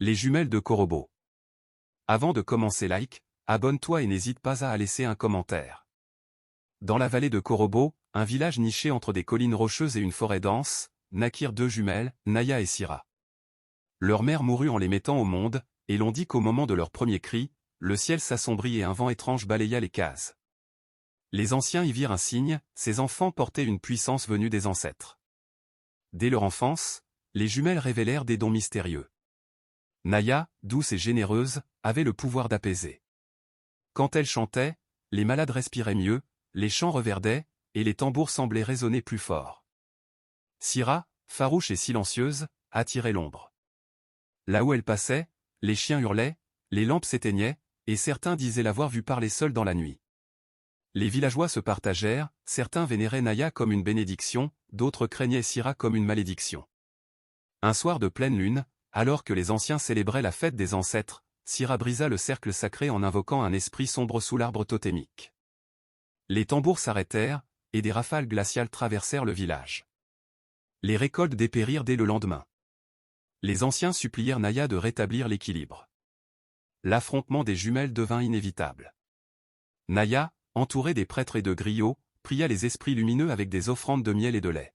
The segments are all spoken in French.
Les jumelles de Korobo. Avant de commencer, like, abonne-toi et n'hésite pas à laisser un commentaire. Dans la vallée de Korobo, un village niché entre des collines rocheuses et une forêt dense, naquirent deux jumelles, Naya et Sira. Leur mère mourut en les mettant au monde, et l'on dit qu'au moment de leur premier cri, le ciel s'assombrit et un vent étrange balaya les cases. Les anciens y virent un signe, ces enfants portaient une puissance venue des ancêtres. Dès leur enfance, les jumelles révélèrent des dons mystérieux. Naya, douce et généreuse, avait le pouvoir d'apaiser. Quand elle chantait, les malades respiraient mieux, les champs reverdaient, et les tambours semblaient résonner plus fort. Sira, farouche et silencieuse, attirait l'ombre. Là où elle passait, les chiens hurlaient, les lampes s'éteignaient, et certains disaient l'avoir vue parler seule dans la nuit. Les villageois se partagèrent, certains vénéraient Naya comme une bénédiction, d'autres craignaient Sira comme une malédiction. Un soir de pleine lune, alors que les anciens célébraient la fête des ancêtres, Sira brisa le cercle sacré en invoquant un esprit sombre sous l'arbre totémique. Les tambours s'arrêtèrent, et des rafales glaciales traversèrent le village. Les récoltes dépérirent dès le lendemain. Les anciens supplièrent Naya de rétablir l'équilibre. L'affrontement des jumelles devint inévitable. Naya, entourée des prêtres et de griots, pria les esprits lumineux avec des offrandes de miel et de lait.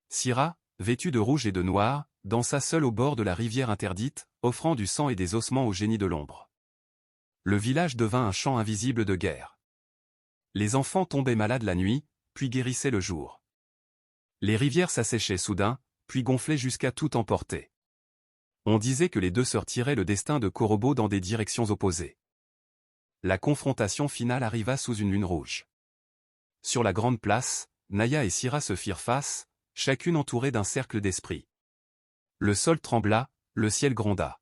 Sira, vêtue de rouge et de noir, dansa seule au bord de la rivière interdite, offrant du sang et des ossements au génie de l'ombre. Le village devint un champ invisible de guerre. Les enfants tombaient malades la nuit, puis guérissaient le jour. Les rivières s'asséchaient soudain, puis gonflaient jusqu'à tout emporter. On disait que les deux sœurs tiraient le destin de Korobo dans des directions opposées. La confrontation finale arriva sous une lune rouge. Sur la grande place, Naya et Sira se firent face, chacune entourée d'un cercle d'esprits. Le sol trembla, le ciel gronda.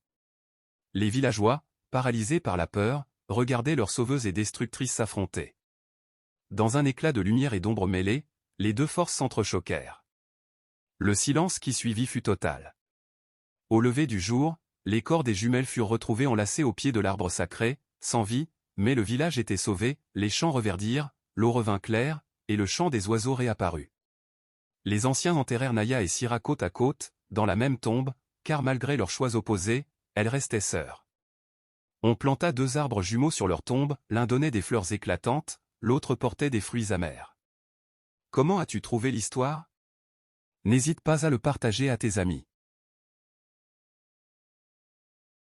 Les villageois, paralysés par la peur, regardaient leurs sauveuses et destructrices s'affronter. Dans un éclat de lumière et d'ombre mêlées, les deux forces s'entrechoquèrent. Le silence qui suivit fut total. Au lever du jour, les corps des jumelles furent retrouvés enlacés au pied de l'arbre sacré, sans vie, mais le village était sauvé, les champs reverdirent, l'eau revint claire, et le chant des oiseaux réapparut. Les anciens enterrèrent Naya et Sira côte à côte, dans la même tombe, car malgré leurs choix opposés, elles restaient sœurs. On planta deux arbres jumeaux sur leur tombe, l'un donnait des fleurs éclatantes, l'autre portait des fruits amers. Comment as-tu trouvé l'histoire? N'hésite pas à le partager à tes amis.